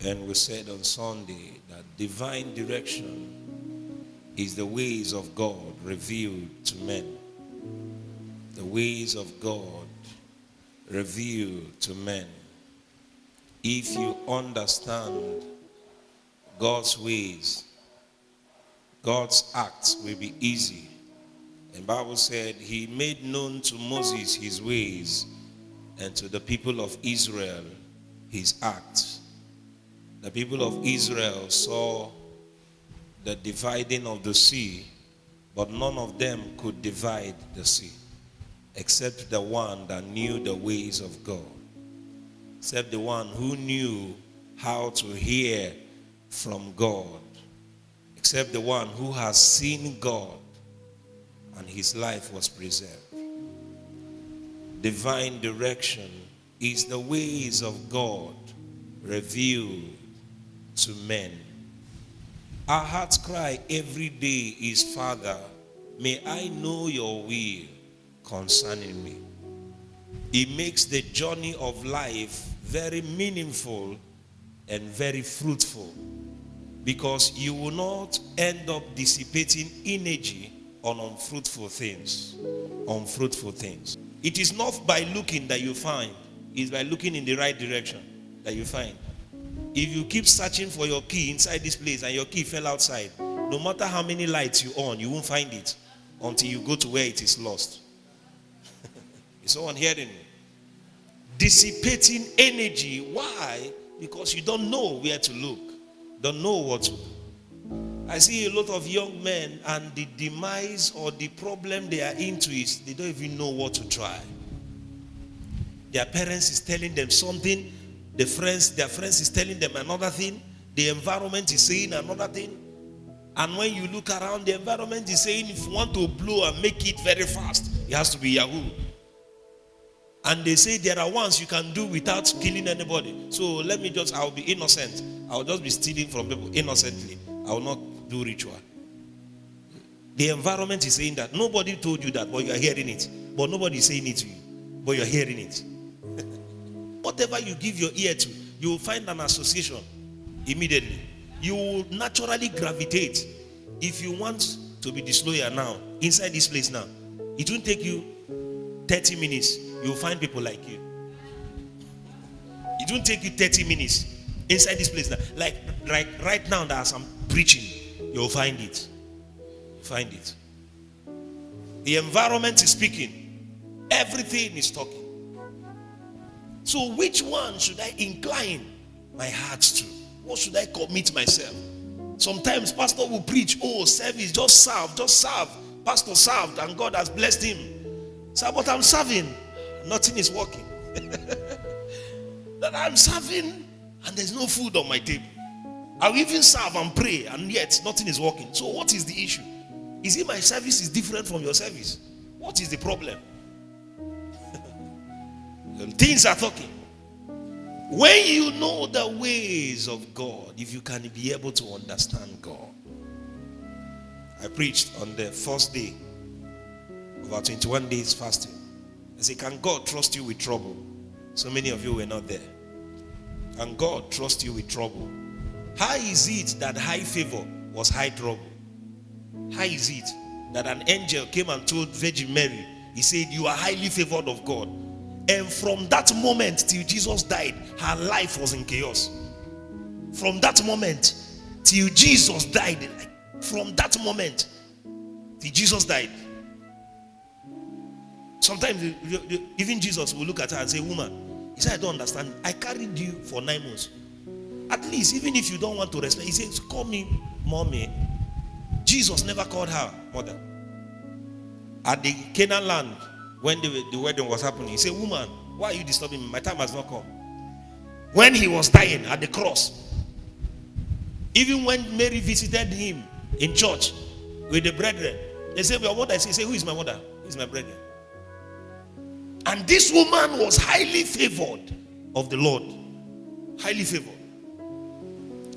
And we said on Sunday that divine direction is the ways of God revealed to men. The ways of God revealed to men. If you understand God's ways, God's acts will be easy. The Bible said he made known to Moses his ways and to the people of Israel his acts. The people of Israel saw the dividing of the sea, but none of them could divide the sea except the one that knew the ways of God, except the one who knew how to hear from God, except the one who has seen God and his life was preserved. Divine direction is the ways of God revealed to men. Our heart's cry every day is, Father, may I know your will concerning me. It makes the journey of life very meaningful and very fruitful, because you will not end up dissipating energy on unfruitful things. Unfruitful things. It is not by looking that you find, it's by looking in the right direction that you find. If you keep searching for your key inside this place and your key fell outside, no matter how many lights you on, you won't find it until you go to where it is lost. Is someone hearing me? Dissipating energy. Why? Because you don't know where to look. Don't know what to do. I see a lot of young men, and the demise or the problem they are into is they don't even know what to try. Their parents is telling them something. Their friends is telling them another thing. The environment is saying another thing. And when you look around, the environment is saying if you want to blow and make it very fast, it has to be Yahoo. And they say there are ones you can do without killing anybody. So I'll be innocent. I'll just be stealing from people innocently. I will not do ritual. The environment is saying that. Nobody told you that, but you are hearing it. But nobody is saying it to you, but you are hearing it. Whatever you give your ear to, you will find an association immediately. You will naturally gravitate. If you want to be disloyal now, inside this place now, it won't take you 30 minutes. You'll find people like you. It won't take you 30 minutes inside this place now. Like right now that I'm preaching, you'll find it. Find it. The environment is speaking. Everything is talking. So which one should I incline my heart to? What should I commit myself? Sometimes pastor will preach, service, just serve. Pastor served and God has blessed him. So, but I'm serving, nothing is working. That I'm serving and there's no food on my table. I'll even serve and pray and yet nothing is working. So what is the issue? Is it my service is different from your service? What is the problem? Things are talking. When you know the ways of God, if you can be able to understand God. I preached on the first day of our 21 days fasting. I said, can God trust you with trouble? So many of you were not there. Can God trust you with trouble? How is it that high favor was high trouble? How is it that an angel came and told Virgin Mary, he said, you are highly favored of God? And from that moment till Jesus died, her life was in chaos. From that moment till Jesus died, from that moment till Jesus died. Sometimes even Jesus will look at her and say, woman, he said, I don't understand. I carried you for 9 months. At least, even if you don't want to respect, he says, call me mommy. Jesus never called her mother. At the Canaan land, when the wedding was happening, he said, woman, why are you disturbing me? My time has not come. When he was dying at the cross, even when Mary visited him in church with the brethren, they said, your mother. He said, who is my mother? Who is my brethren? And this woman was highly favored of the Lord. Highly favored.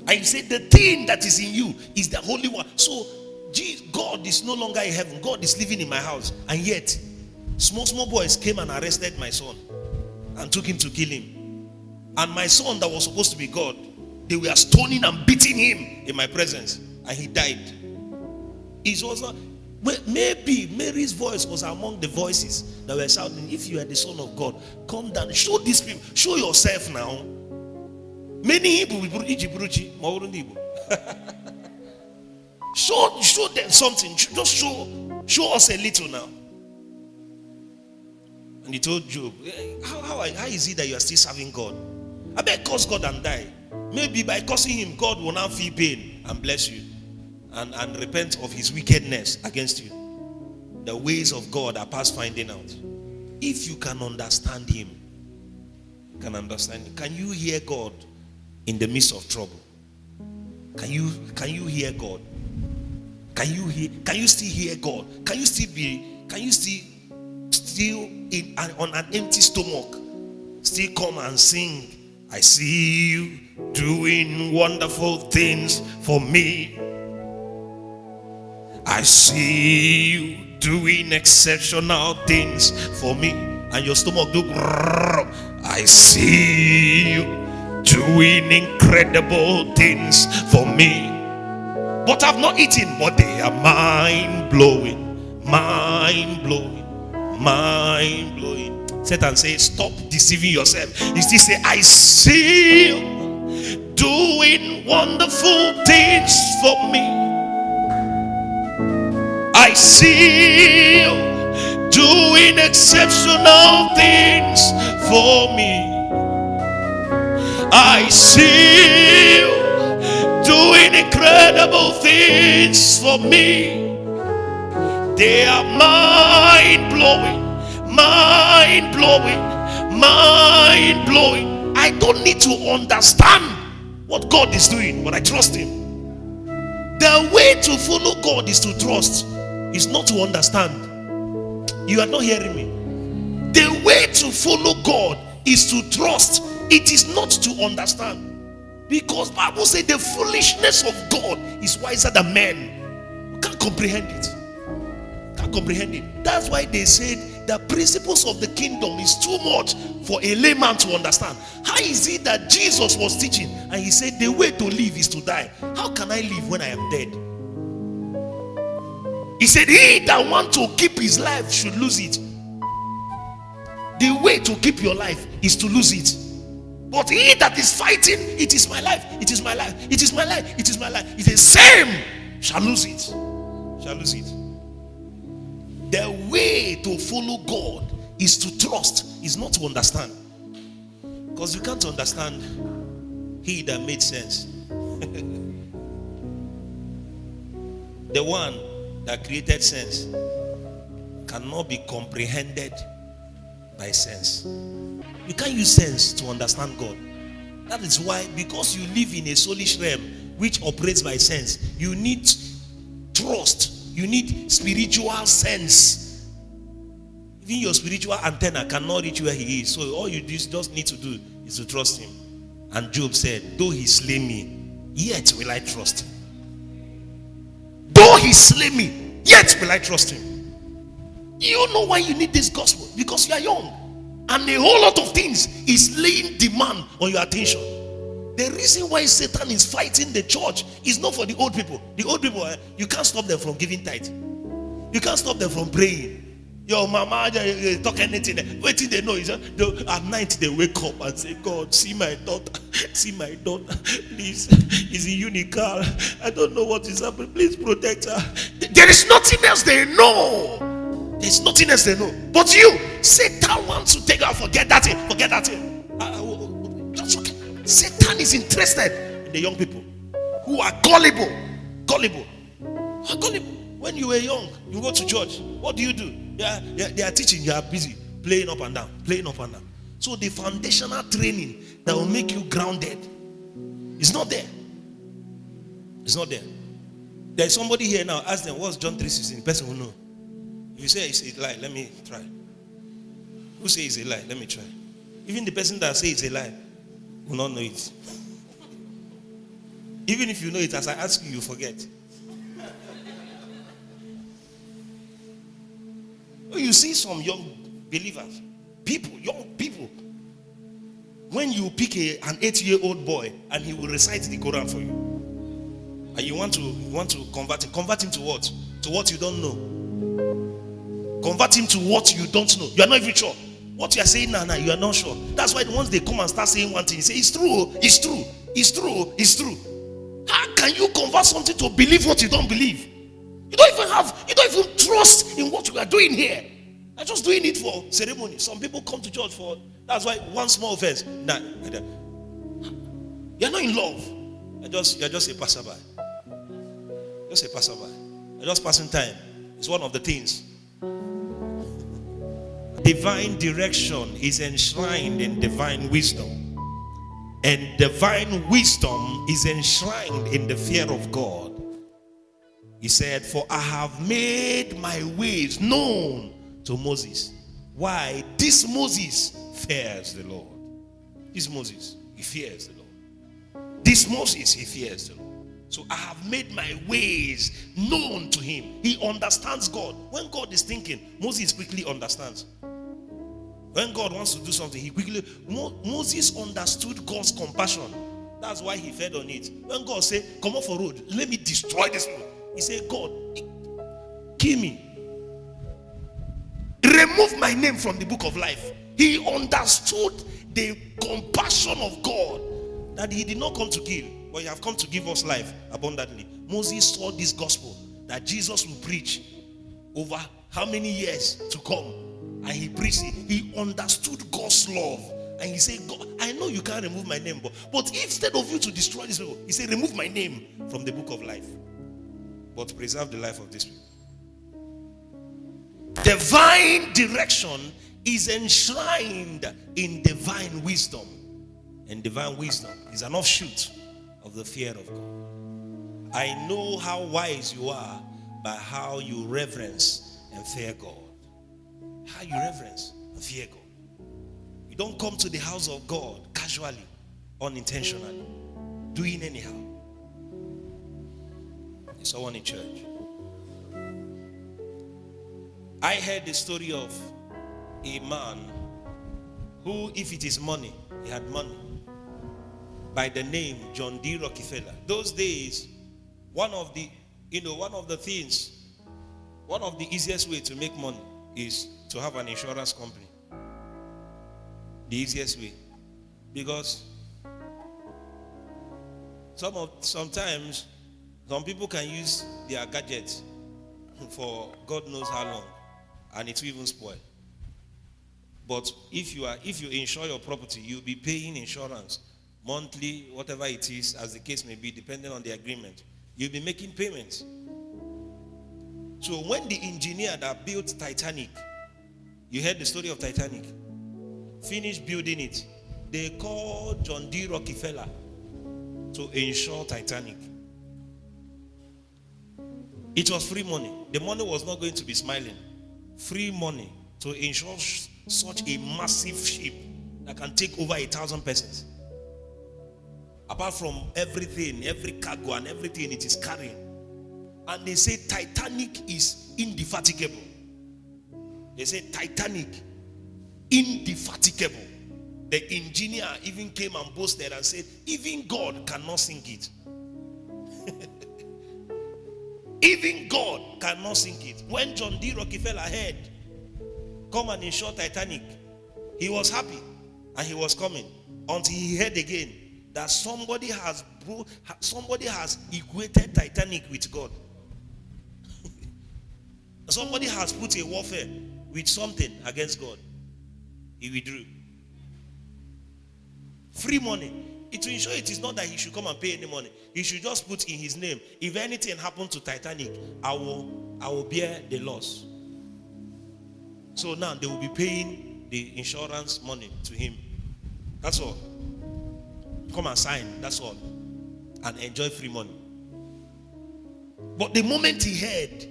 And he said, the thing that is in you is the Holy One. So God is no longer in heaven. God is living in my house. And yet, small boys came and arrested my son and took him to kill him. And my son that was supposed to be God They were stoning and beating him in my presence, and he died. It was not, maybe Mary's voice was among the voices that were shouting, if you are the Son of God, come down, show these people, show yourself now. Many people show them something. Just show us a little now. And he told Job, how is it that you are still serving God? I bet curse God and die. Maybe by cursing him, God will now feel pain and bless you and repent of his wickedness against you. The ways of God are past finding out. If you can understand him, can you hear God in the midst of trouble? Can you hear God? Can you still hear God? Can you still on an empty stomach still come and sing, I see you doing wonderful things for me. I see you doing exceptional things for me. And your stomach do, I see you doing incredible things for me. But I've not eaten, but they are mind-blowing, mind-blowing, mind-blowing. Satan says, stop deceiving yourself. You still say, I see you doing wonderful things for me. I see you doing exceptional things for me. I see you doing incredible things for me. They are mind-blowing. Mind-blowing, mind-blowing. I don't need to understand what God is doing, but I trust him. The way to follow God is to trust, is not to understand. You are not hearing me. The way to follow God is to trust. It is not to understand. Because Bible says the foolishness of God is wiser than men. You can't comprehend it. Comprehend it. That's why they said the principles of the kingdom is too much for a layman to understand. How is it that Jesus was teaching and he said the way to live is to die? How can I live when I am dead? He said he that wants to keep his life should lose it. The way to keep your life is to lose it. But he that is fighting, it is my life, it is my life, it is my life, it is my life, it's the same, shall lose it. Shall lose it. The way to follow God is to trust, is not to understand. Because you can't understand he that made sense. The one that created sense cannot be comprehended by sense. You can't use sense to understand God. That is why, because you live in a soulish realm which operates by sense, you need trust. You need spiritual sense. Even your spiritual antenna cannot reach where he is. So all you just need to do is to trust him. And Job said, though he slay me, yet will I trust him. Though he slay me, yet will I trust him. You know why you need this gospel? Because you are young. And a whole lot of things is laying demand on your attention. The reason why Satan is fighting the church is not for the old people. The old people, you can't stop them from giving tithe. You can't stop them from praying. Your mama talk anything. Wait till they know. At night they wake up and say, God, see my daughter. See my daughter. Please. Is a unical. I don't know what is happening. Please protect her. There is nothing else they know. There's nothing else they know. But you, Satan wants to take her. Forget that thing. Forget that thing. Just okay. Satan is interested in the young people who are gullible. Gullible. When you were young, you go to church. What do? They are teaching. You are busy playing up and down, playing up and down. So the foundational training that will make you grounded is not there. It's not there. There's somebody here now. Ask them, what's John 3:16? The person will know. If you say it's a lie, let me try. Who says it's a lie? Let me try. Even the person that says it's a lie will not know it. Even if you know it, as I ask you, you forget. You see some young believers, young people, when you pick an 8-year-old boy and he will recite the Quran for you, and you want to convert him to what? To what you don't know. Convert him to what you don't know. You are not even sure. What you are saying now, you are not sure. That's why once they come and start saying one thing, you say, it's true, it's true, it's true, it's true. How can you convert something to believe what you don't believe? You don't even trust in what you are doing here. I'm just doing it for ceremony. Some people come to church for, that's why one small offense. Nah, you're not in love. You're just a passerby. Just a passerby. You're just passing time. It's one of the things. Divine direction is enshrined in divine wisdom. And divine wisdom is enshrined in the fear of God. He said, for I have made my ways known to Moses. Why? This Moses fears the Lord. This Moses, he fears the Lord. This Moses, he fears the Lord. So I have made my ways known to him. He understands God. When God is thinking, Moses quickly understands. When God wants to do something, he quickly... Moses understood God's compassion. That's why he fed on it. When God said, come off a road, let me destroy this road. He said, God, kill me. Remove my name from the book of life. He understood the compassion of God, that he did not come to kill, but he have come to give us life abundantly. Moses saw this gospel that Jesus will preach over how many years to come, and he preached it. He understood God's love, and he said, God, I know you can't remove my name, but instead of you to destroy this people, he said, remove my name from the book of life, but preserve the life of this people. Divine direction is enshrined in divine wisdom. And divine wisdom is an offshoot of the fear of God. I know how wise you are by how you reverence and fear God. How you reverence and fear God. You don't come to the house of God casually, unintentionally, doing anyhow. There's someone in church. I heard the story of a man who, if it is money, he had money, by the name John D. Rockefeller. Those days, one of the easiest way to make money is to have an insurance company. The easiest way. Because sometimes some people can use their gadgets for God knows how long, and it will even spoil. But if you insure your property, you'll be paying insurance monthly, whatever it is, as the case may be, depending on the agreement. You'll be making payments. So when the engineer that built Titanic, you heard the story of Titanic, finished building it, they called John D. Rockefeller to insure Titanic. It was free money. The money was not going to be smiling. Free money to insure such a massive ship that can take over 1,000 persons. Apart from everything, every cargo and everything it is carrying. And they say Titanic is indefatigable. They say Titanic, indefatigable. The engineer even came and boasted and said, even God cannot sink it. Even God cannot sink it. When John D. Rockefeller heard, come and insure Titanic, he was happy and he was coming until he heard again that somebody has equated Titanic with God. Somebody has put a warfare with something against God. He withdrew. Free money. It will ensure it is not that he should come and pay any money. He should just put in his name, if anything happened to Titanic, I will bear the loss. So now they will be paying the insurance money to him. That's all. Come and sign, that's all. And enjoy free money. But the moment he heard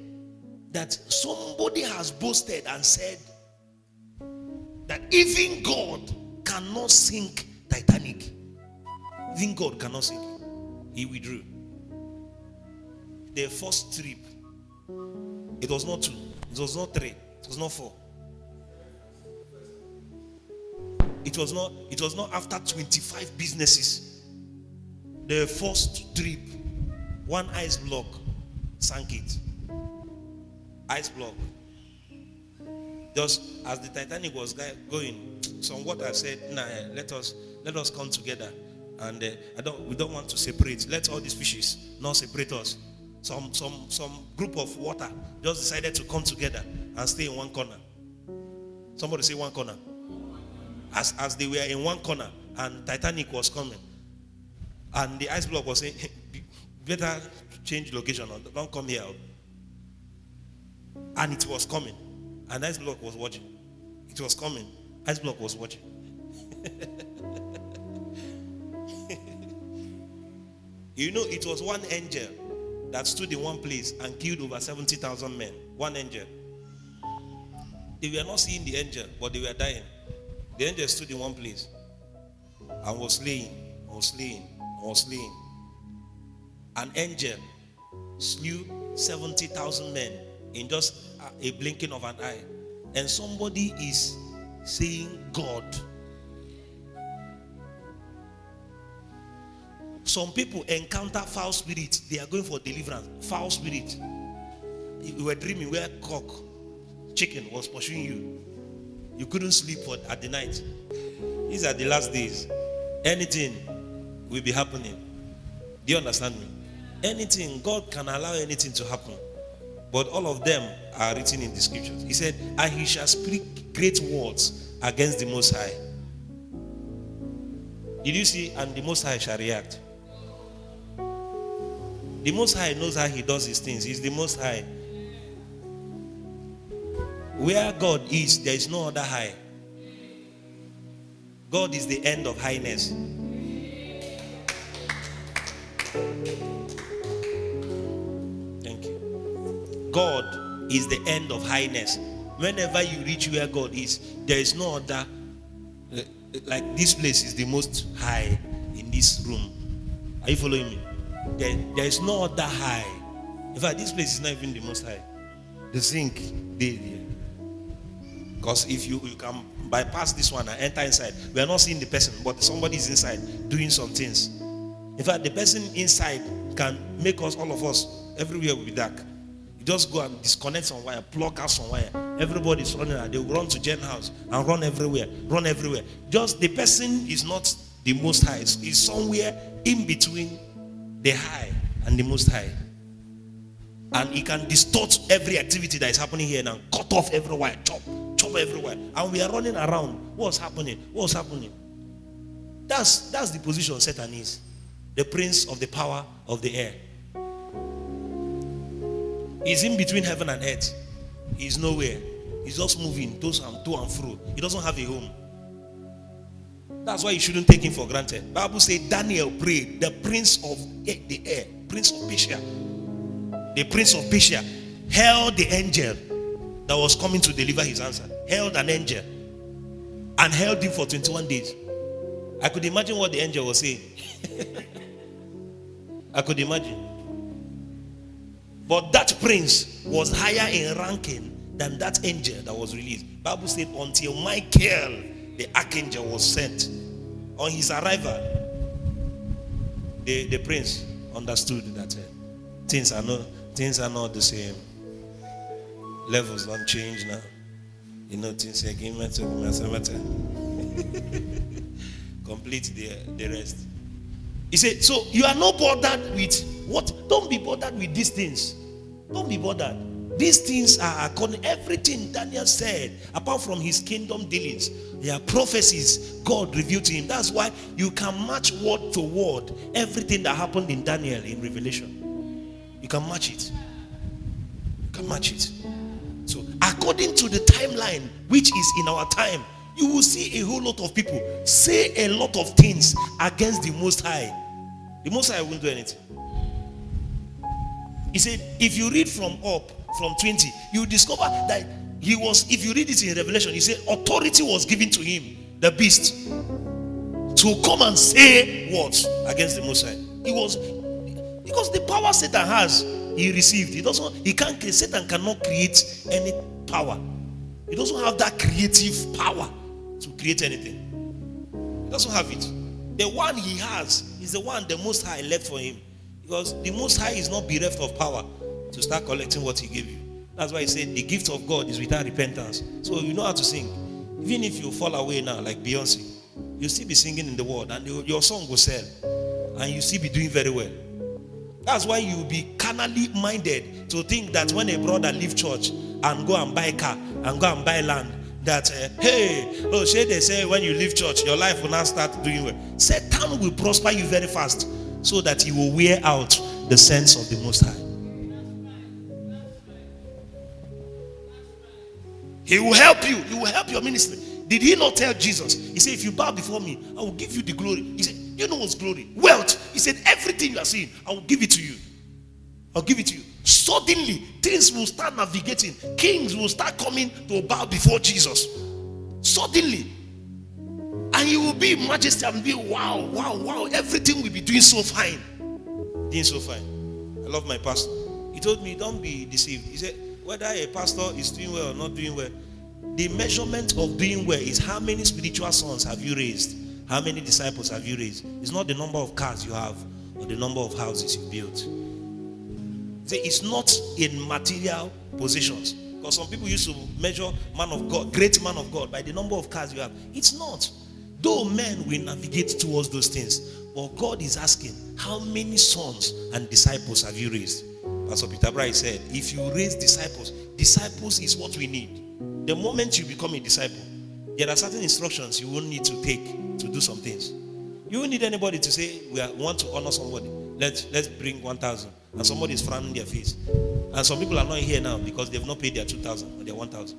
that somebody has boasted and said that even God cannot sink Titanic, even God cannot sink it, he withdrew. The first trip, it was not 2, it was not 3, it was not 4. It was not after 25 businesses. The first trip, one ice block sank it. Ice block. Just as the Titanic was going, some water said, "Nah, let us come together, and we don't want to separate. Let all these fishes not separate us." Some group of water just decided to come together and stay in one corner. Somebody say one corner. As they were in one corner and Titanic was coming, and the ice block was saying, "Better change location, or don't come here." And it was coming, and ice block was watching. It was coming, ice block was watching. You know, it was one angel that stood in one place and killed over 70,000 men. One angel. They were not seeing the angel, but they were dying. The angel stood in one place and was slaying. An angel slew 70,000 men in just a blinking of an eye. And somebody is saying, God. Some people encounter foul spirits. They are going for deliverance. Foul spirit. You were dreaming where chicken was pursuing you. You couldn't sleep at the night. These are the last days. Anything will be happening. Do you understand me? Anything, God can allow anything to happen. But all of them are written in the scriptures. He said, "And he shall speak great words against the Most High." Did you see? And the Most High shall react. The Most High knows how he does his things. He's the Most High. Where God is, there is no other high. God is the end of highness. Thank you. God is the end of highness. Whenever you reach where God is, there is no other. Like this place is the most high in this room. Are you following me? There is no other high. In fact, this place is not even the most high. The zinc, there. Because if you can bypass this one and enter inside, we are not seeing the person, but somebody is inside doing some things. In fact, the person inside can make us, all of us, everywhere will be dark. You just go and disconnect some wire, plug out some wire. Everybody's running out. They will run to Jen house and run everywhere. Just the person is not the most high. It's somewhere in between the high and the most high. And he can distort every activity that is happening here and cut off everywhere, chop everywhere. And we are running around. What's happening? That's the position Satan is. The prince of the power of the air. He's in between heaven and earth. He's nowhere. He's just moving to and fro. He doesn't have a home. That's why you shouldn't take him for granted. Bible says Daniel prayed. The prince of the air, prince of Persia. The prince of Persia held the angel that was coming to deliver his answer. Held an angel and held him for 21 days. I could imagine what the angel was saying. I could imagine. But that prince was higher in ranking than that angel that was released. Bible said until Michael, the archangel, was sent. On his arrival, the prince understood that things are not the same. Levels don't change now. You know, things are getting better. Complete the rest. He said, so you are not bothered with what? Don't be bothered with these things. Don't be bothered. These things are according to everything Daniel said, apart from his kingdom dealings. They are prophecies God revealed to him. That's why you can match word to word everything that happened in Daniel in Revelation. You can match it. You can match it. So according to the timeline which is in our time, you will see a whole lot of people say a lot of things against the Most High. The Most High won't do anything. He said, if you read from 20, you discover that he was, if you read it in Revelation, he said authority was given to him, the beast, to come and say words against the Most High. He was, because the power Satan has, he received. Satan cannot create any power. He doesn't have that creative power to create anything. He doesn't have it. The one he has is the one the Most High left for him. Because the Most High is not bereft of power to start collecting what he gave you. That's why he said the gift of God is without repentance. So you know how to sing. Even if you fall away now, like Beyonce, you'll still be singing in the world, and your song will sell, and you still be doing very well. That's why you'll be carnally minded to think that when a brother leave church and go and buy car and go and buy land, that they say when you leave church your life will now start doing well. Satan will prosper you very fast so that he will wear out the sense of the Most High. He will help you. He will help your ministry. Did he not tell Jesus? He said, if you bow before me, I will give you the glory. He said, you know what's glory? Wealth. He said, everything you are seeing, I will give it to you. I'll give it to you. Suddenly, things will start navigating. Kings will start coming to bow before Jesus. Suddenly. And you will be in majesty and be, wow, wow, wow. Everything will be doing so fine. Doing so fine. I love my pastor. He told me, don't be deceived. He said, whether a pastor is doing well or not doing well, the measurement of doing well is how many spiritual sons have you raised? How many disciples have you raised? It's not the number of cars you have or the number of houses you built. It's not in material possessions. Because some people used to measure man of God, great man of God, by the number of cars you have. It's not. Though men will navigate towards those things, but God is asking, how many sons and disciples have you raised? Pastor Peter Bright said, if you raise disciples, disciples is what we need. The moment you become a disciple, there are certain instructions you won't need to take to do some things. You won't need anybody to say, we want to honor somebody. Let's bring 1,000. And somebody is frowning their face. And some people are not here now because they've not paid their 2,000 or their 1,000.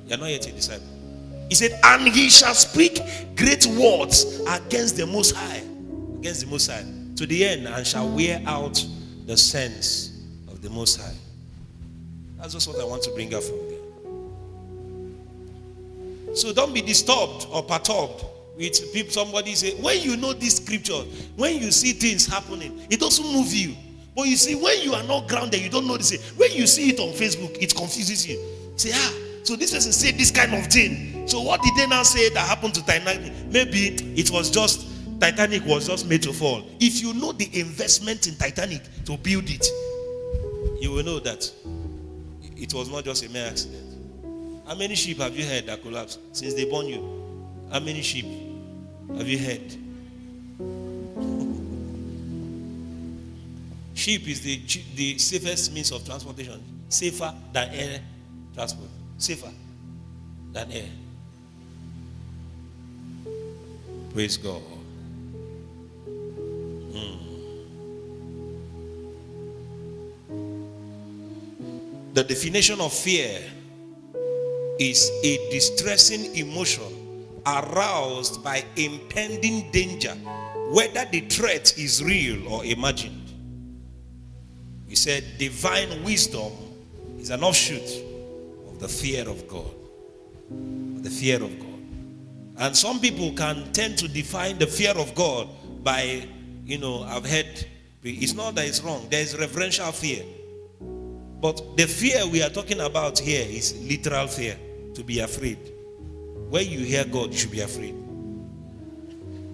They are not yet a disciple. He said, and he shall speak great words against the Most High. Against the Most High. To the end, and shall wear out the sense of the Most High. That's just what I want to bring out from there. So don't be disturbed or perturbed with people. Somebody say, when you know this scripture, when you see things happening, it doesn't move you. But you see, when you are not grounded, you don't know this. When you see it on Facebook, it confuses you. Say, so this person said this kind of thing. So what did they now say that happened to Titanic? Maybe it was just, Titanic was just made to fall. If you know the investment in Titanic to build it, you will know that it was not just a mere accident. How many sheep have you heard that collapsed since they born you? How many sheep have you heard? Sheep is the safest means of transportation. Safer than air transport. Safer than air. Praise God. The definition of fear is a distressing emotion aroused by impending danger, whether the threat is real or imagined. He said divine wisdom is an offshoot of the fear of God. The fear of God. And some people can tend to define the fear of God by, I've heard, it's not that it's wrong. There is reverential fear. But the fear we are talking about here is literal fear, to be afraid. When you hear God, you should be afraid.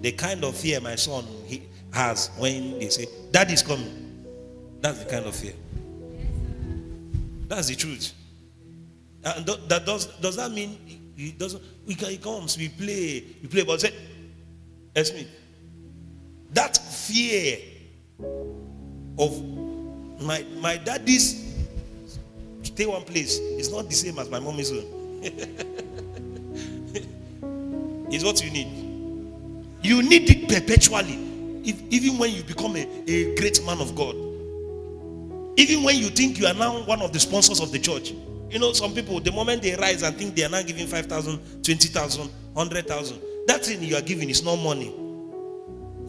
The kind of fear my son has when they say, Dad is coming. That's the kind of fear. That's the truth. And does that mean he doesn't? He comes, we play, but say, Esme, that fear of my daddy's stay one place is not the same as my mommy's own. It's what you need. You need it perpetually. Even when you become a great man of God. Even when you think you are now one of the sponsors of the church. Some people, the moment they rise and think they are now giving 5,000, 20,000, 100,000, that thing you are giving is not money.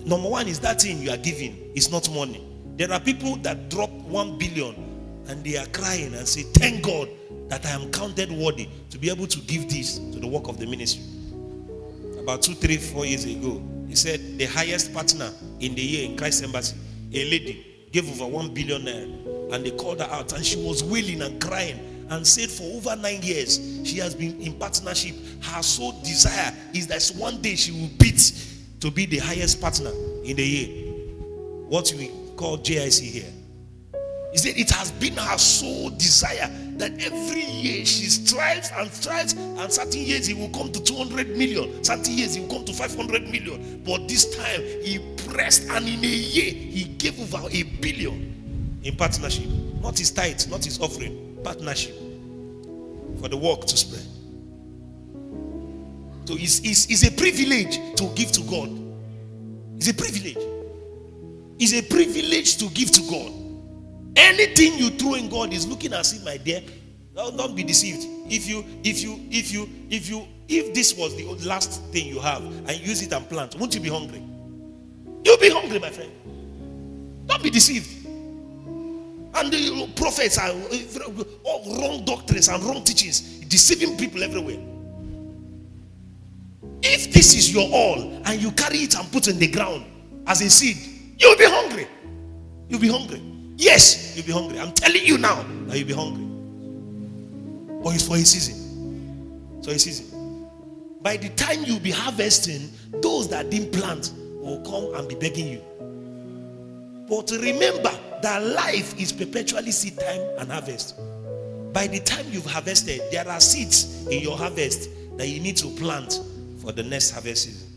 Number one is that thing you are giving is not money. There are people that drop 1 billion and they are crying and say, thank God that I am counted worthy to be able to give this to the work of the ministry. About 2, 3, 4 years ago, he said the highest partner in the year in Christ Embassy, a lady, gave over 1 billion naira, and they called her out and she was wailing and crying and said for over 9 years she has been in partnership. Her sole desire is that one day she will beat to be the highest partner in the year. What we call JIC here. He said it has been her sole desire that every year she strives, and certain years he will come to 200 million, certain years he will come to 500 million. But this time he pressed, and in a year he gave over 1 billion in partnership. Not his tithe, not his offering, partnership for the work to spread. So it's a privilege to give to God. It's a privilege. It's a privilege to give to God. Anything you throw in God is looking as if, my dear, don't be deceived. If this was the last thing you have and use it and plant, won't you be hungry? You'll be hungry, my friend. Don't be deceived. And the prophets are all wrong doctrines and wrong teachings, deceiving people everywhere. If this is your all and you carry it and put it in the ground as a seed, you'll be hungry. You'll be hungry. Yes, you'll be hungry. I'm telling you now that you'll be hungry. But it's for a season. So a season. By the time you'll be harvesting, those that didn't plant will come and be begging you. But remember that life is perpetually seed time and harvest. By the time you've harvested, there are seeds in your harvest that you need to plant for the next harvest season.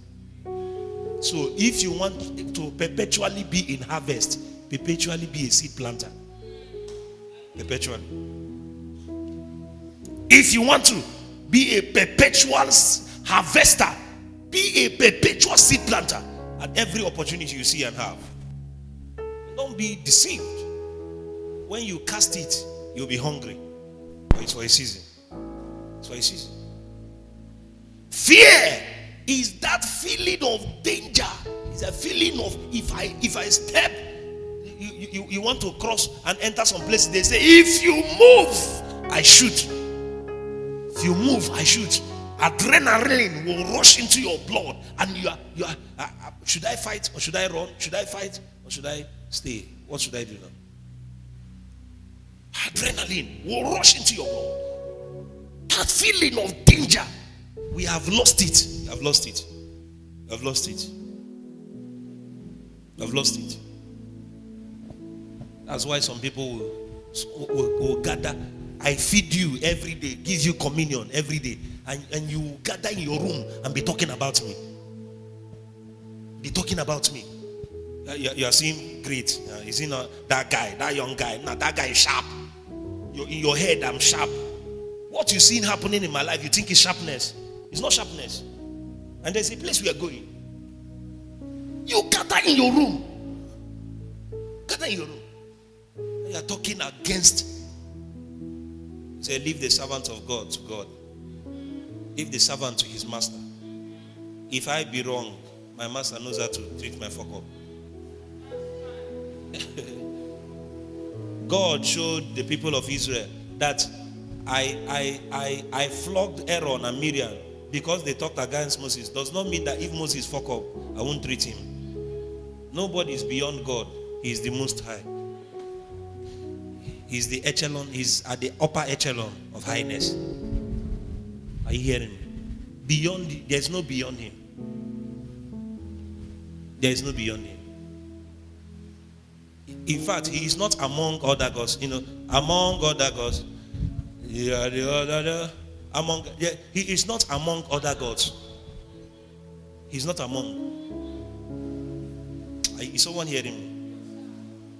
So if you want to perpetually be in harvest, perpetually be a seed planter. Perpetually. If you want to be a perpetual harvester, be a perpetual seed planter at every opportunity you see and have. Don't be deceived. When you cast it, you'll be hungry. But it's for a season. It's for a season. Fear is that feeling of danger. It's a feeling of if I step, you want to cross and enter some place. They say, if you move, I shoot. If you move, I shoot. Adrenaline will rush into your blood, and you are. Should I fight or should I run? Should I fight or should I stay? What should I do now? Adrenaline will rush into your blood. That feeling of danger, we have lost it. We have lost it. We have lost it. We have lost it. That's why some people will gather. I feed you every day, give you communion every day, and you gather in your room and be talking about me. Be talking about me. You are seeing great. You see that guy, that young guy. Now that guy is sharp. In your head, I'm sharp. What you seen happening in my life, you think is sharpness. It's not sharpness. And there's a place we are going. You gather in your room. Gather in your room. You are talking against. Say, leave the servant of God to God. Leave the servant to his master. If I be wrong, my master knows how to treat my fuck up. God showed the people of Israel that I flogged Aaron and Miriam because they talked against Moses. Does not mean that if Moses fuck up, I won't treat him. Nobody is beyond God. He is the Most High. He's the echelon. He's at the upper echelon of highness. Are you hearing me? Beyond, there's no beyond him. There is no beyond him. In fact, he is not among other gods. Among other gods. He is not among other gods. He's not among. Is someone hearing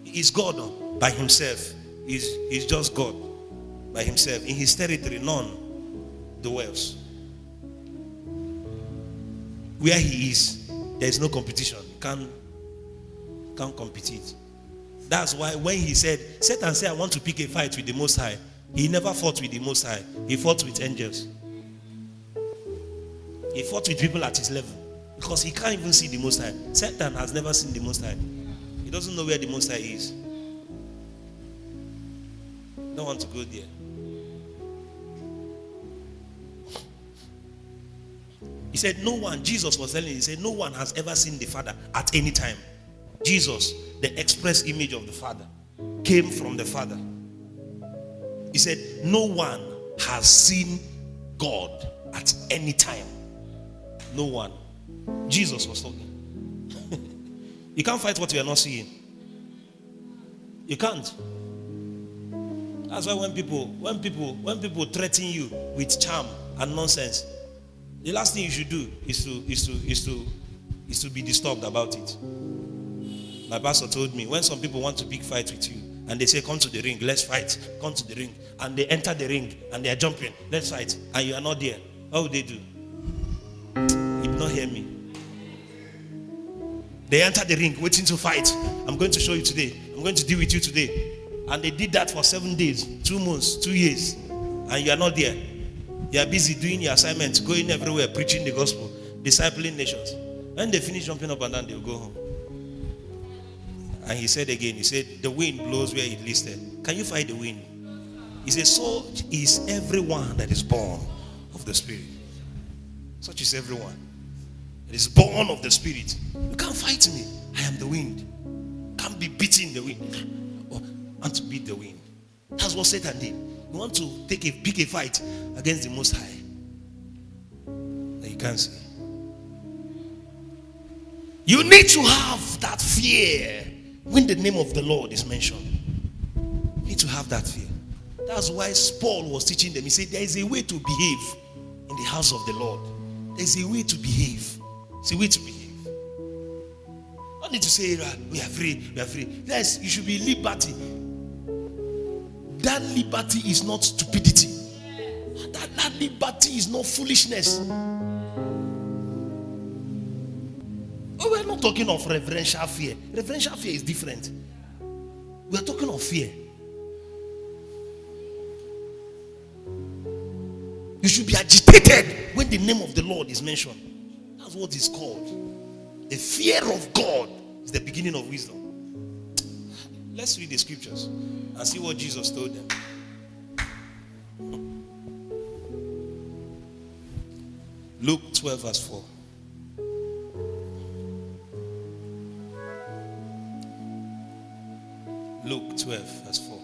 me? He is God by himself. He's just God by himself. In his territory, none dwells. Where he is, there is no competition. You can't compete it. That's why when he said, Satan said, I want to pick a fight with the Most High. He never fought with the Most High. He fought with angels. He fought with people at his level. Because he can't even see the Most High. Satan has never seen the Most High. He doesn't know where the Most High is. Don't want to go there. He said, no one, Jesus was telling, he said, no one has ever seen the Father at any time. Jesus, the express image of the Father, came from the Father. He said, no one has seen God at any time. No one. Jesus was talking. You can't fight what you are not seeing. You can't. That's why when people threaten you with charm and nonsense, the last thing you should do is to be disturbed about it. My pastor told me, when some people want to pick fight with you and they say, come to the ring, let's fight, come to the ring, and they enter the ring and they are jumping, let's fight, and you are not there, what would they do? You did not hear me. They enter the ring waiting to fight. I'm going to show you today. I'm going to deal with you today. And they did that for 7 days, 2 months, 2 years, and you are not there. You are busy doing your assignments, going everywhere, preaching the gospel, discipling nations. When they finish jumping up and down, they'll go home. And he said again, he said, the wind blows where it listed. Can you fight the wind? He said, so is everyone that is born of the Spirit. Such is everyone that is born of the Spirit. You can't fight me. I am the wind. Can't be beating the wind. Oh, I want to beat the wind. That's what Satan did. You want to pick a fight against the Most High that you can't see. You need to have that fear when the name of the Lord is mentioned. You need to have that fear. That's why Paul was teaching them. He said, there is a way to behave in the house of the Lord. There is a way to behave. It's a way to behave. Don't need to say, we are free, we are free. Yes, you should be liberty. That liberty is not stupidity. That liberty is not foolishness. Oh, we're not talking of reverential fear. Reverential fear is different. We're talking of fear. You should be agitated when the name of the Lord is mentioned. That's what it's called. The fear of God is the beginning of wisdom. Let's read the scriptures and see what Jesus told them. Luke 12 verse 4. Luke 12 verse 4.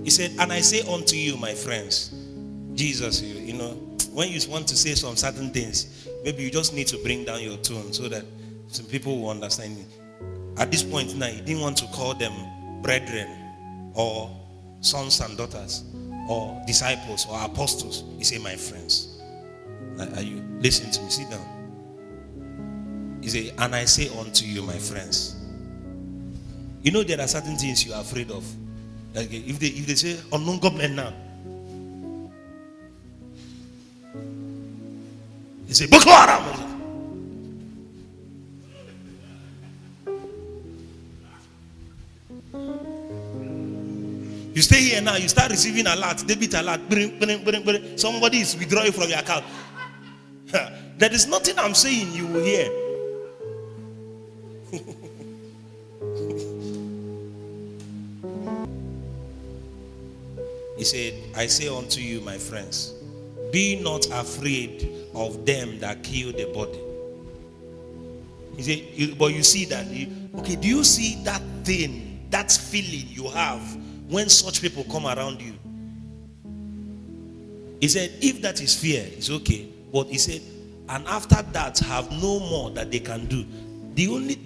He said, and I say unto you, my friends, Jesus, you know, when you want to say some certain things, maybe you just need to bring down your tone so that some people will understand it. At this point now, he didn't want to call them brethren or sons and daughters or disciples or apostles. He said, my friends. Are you listening to me? Sit down. He said, and I say unto you, my friends. You know there are certain things you are afraid of. Like if they say unknown government now, they say Boko Haram. You stay here now, you start receiving alert, debit alert, somebody is withdrawing from your account. There is nothing I'm saying you will hear. He said, I say unto you, my friends, be not afraid of them that kill the body. He said, but you see that. Okay, do you see that thing, that feeling you have when such people come around you? He said, if that is fear, it's okay. But he said, and after that have no more that they can do.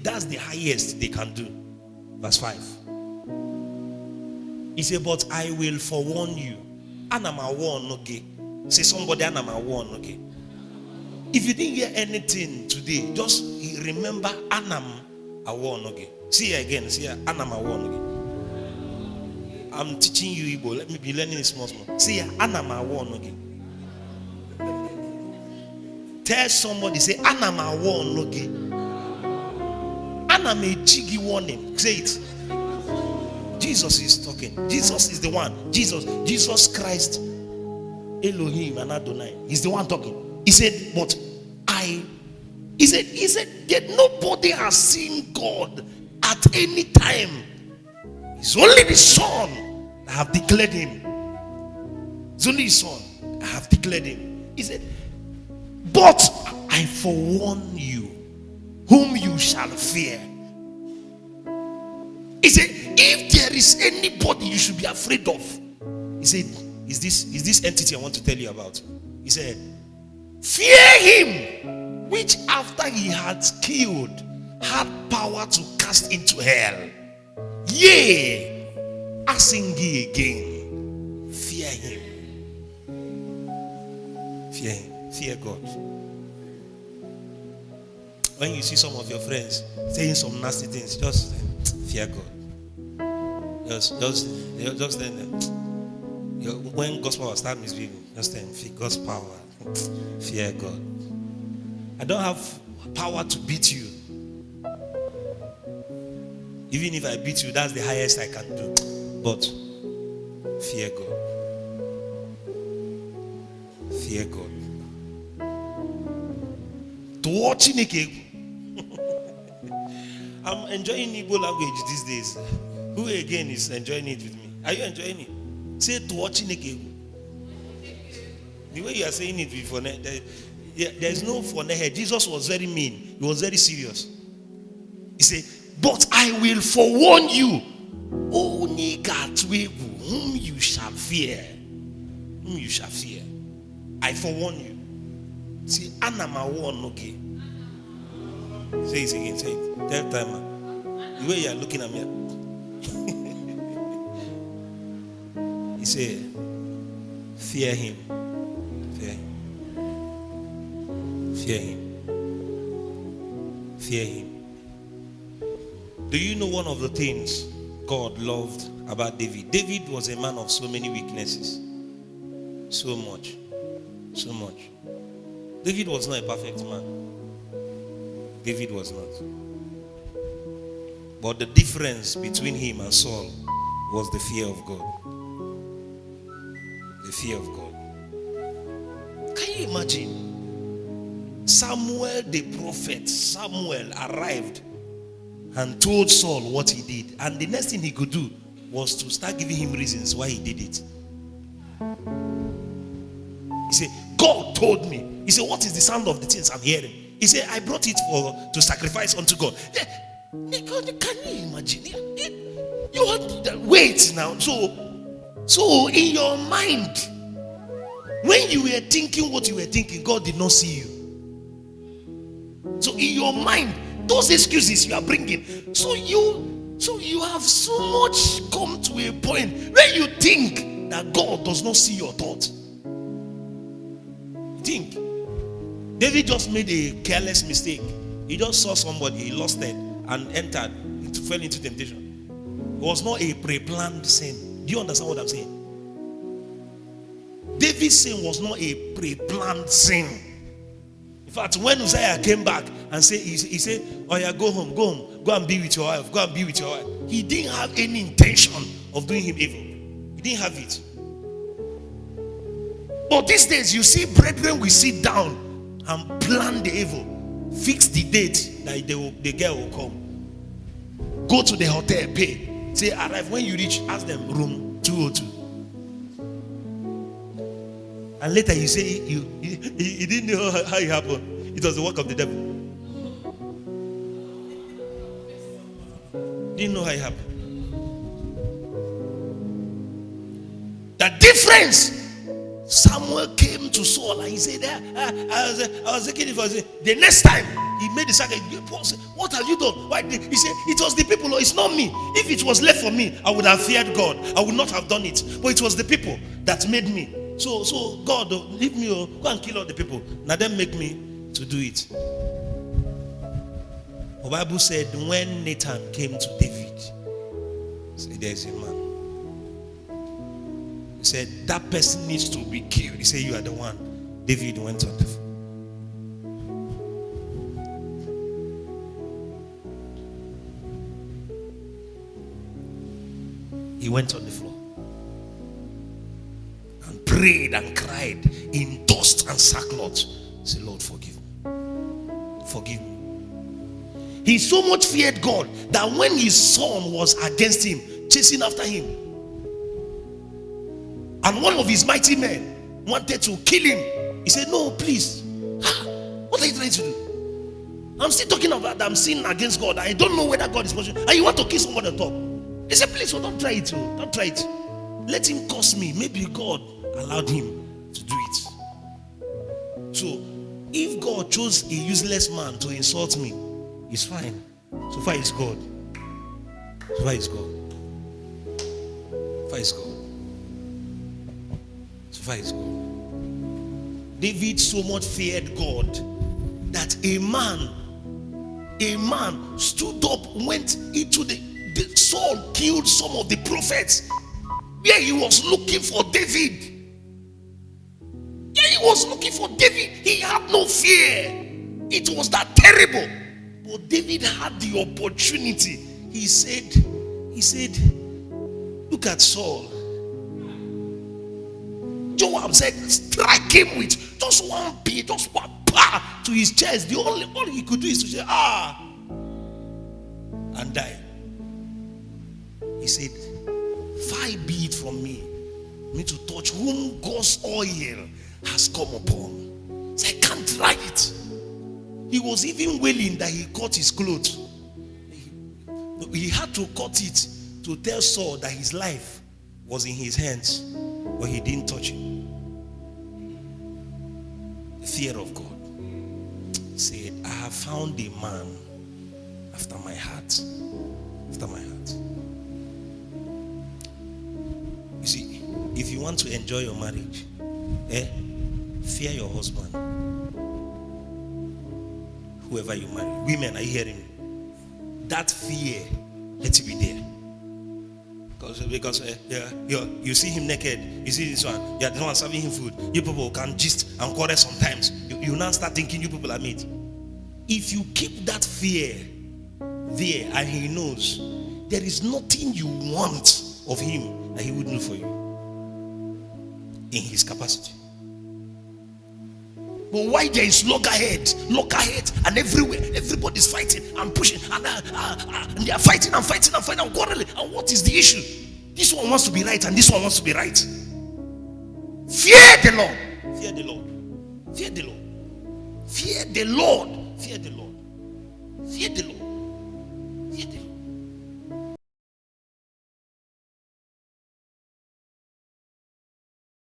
That's the highest they can do. Verse 5. He said, but I will forewarn you. Anama warn, okay. Say somebody, Anama warn, okay. If you didn't hear anything today, just remember Anam a warn, okay. See again, see Anama warn, okay. I'm teaching you Igbo. Let me be learning it small. See Anama warn, okay. Tell somebody, say Anama warn, okay. Anama jiggy warning. Say it. Jesus is talking. Jesus is the one. Jesus Christ, Elohim and Adonai. He's the one talking. He said, but he said, yet nobody has seen God at any time. It's only the Son that have declared him. It's only his Son that have declared him. He said, but I forewarn you, whom you shall fear. He said, if there is anybody you should be afraid of, he said, is this entity I want to tell you about. He said, fear him, which after he had killed, had power to cast into hell. Yea, asking ye again, fear him. Fear him. Fear God. When you see some of your friends saying some nasty things, just fear God. Just then, when God's power starts misbehaving, just then, fear God's power. Fear God. I don't have power to beat you. Even if I beat you, that's the highest I can do. But fear God. Fear God. To watching again. I'm enjoying Igbo language these days. Who again is enjoying it with me? Are you enjoying it? Say to watching again. The way you are saying it before, there's no for here. Jesus was very mean. He was very serious. He said, but I will forewarn you, O Nigatwegu, whom you shall fear. Whom you shall fear. I forewarn you. See, Anama warn, okay. Say it again, say it. Tell time. The way you are looking at me. He said, fear him. Fear him. Fear him. Fear him. Do you know one of the things God loved about David? David was a man of so many weaknesses. So much. So much. David was not a perfect man. David was not. But the difference between him and Saul was the fear of God. The fear of God. Can you imagine? Samuel the prophet, Samuel arrived and told Saul what he did. And the next thing he could do was to start giving him reasons why he did it. He said, God told me. He said, what is the sound of the things I'm hearing? He said, I brought it to sacrifice unto God. Can you imagine? You have to wait now. So in your mind, when you were thinking what you were thinking, God did not see you. So in your mind, those excuses you are bringing, so you have so much come to a point where you think that God does not see your thoughts. Think David just made a careless mistake. He just saw somebody, he lost it and fell into temptation. It was not a pre-planned sin. Do you understand what I'm saying? David's sin was not a pre-planned sin. In fact, when Uzziah came back and he said, oh yeah, go home, go and be with your wife, go and be with your wife. He didn't have any intention of doing him evil. He didn't have it. But these days, you see, brethren will sit down and plan the evil, fix the date that the girl will come, go to the hotel, pay, say arrive. When you reach, ask them room 202. And later you say you didn't know how it happened. It was the work of the devil. Didn't know how it happened. The difference. Samuel came to Saul and he said, I was thinking if I was the next time he made the sacrifice. What have you done? Why did he said it was the people? No, it's not me. If it was left for me, I would have feared God. I would not have done it. But it was the people that made me. So God, leave me, go and kill all the people. Now then make me to do it. The Bible said when Nathan came to David, said there's a man. He said that person needs to be killed. He said you are the one. David went on the floor. He went on the floor and prayed and cried in dust and sackcloth. He said, Lord, forgive me. Forgive me. He so much feared God that when his son was against him, chasing after him, and one of his mighty men wanted to kill him, he said, no, please. What are you trying to do? I'm still talking about that I'm sinning against God. I don't know whether God is watching. And you want to kill someone on top. He said, please, don't try it. Don't try it. Let him curse me. Maybe God allowed him to do it. So, if God chose a useless man to insult me, it's fine. So far, it's God. So far, it's God. So far, it's God. So far, it's God. David so much feared God that a man stood up, went into the Saul killed some of the prophets. Where he was looking for David. He was looking for David. He had no fear. It was that terrible. But David had the opportunity. He said, look at Saul. Joab said, strike him with just one beat, just one power to his chest. All he could do is to say, and die. He said, far be it from me to touch whom God's oil has come upon. So I can't try it. He was even willing that he cut his clothes. He had to cut it to tell Saul that his life was in his hands, but he didn't touch it. The fear of God. He said, I have found a man after my heart. After my heart. You see, if you want to enjoy your marriage, fear your husband. Whoever you marry. Women, are you hearing me? That fear, let it be there. Because you see him naked, you see this one, the one serving him food. You people can gist and quarrel sometimes. You now start thinking you people are mate. If you keep that fear there and he knows, there is nothing you want of him that he wouldn't do for you in his capacity. But why there is loggerhead, and everywhere, everybody's fighting and pushing, and they are fighting and quarreling. And what is the issue? This one wants to be right, and this one wants to be right. Fear the Lord. Fear the Lord. Fear the Lord. Fear the Lord. Fear the Lord. Fear the Lord.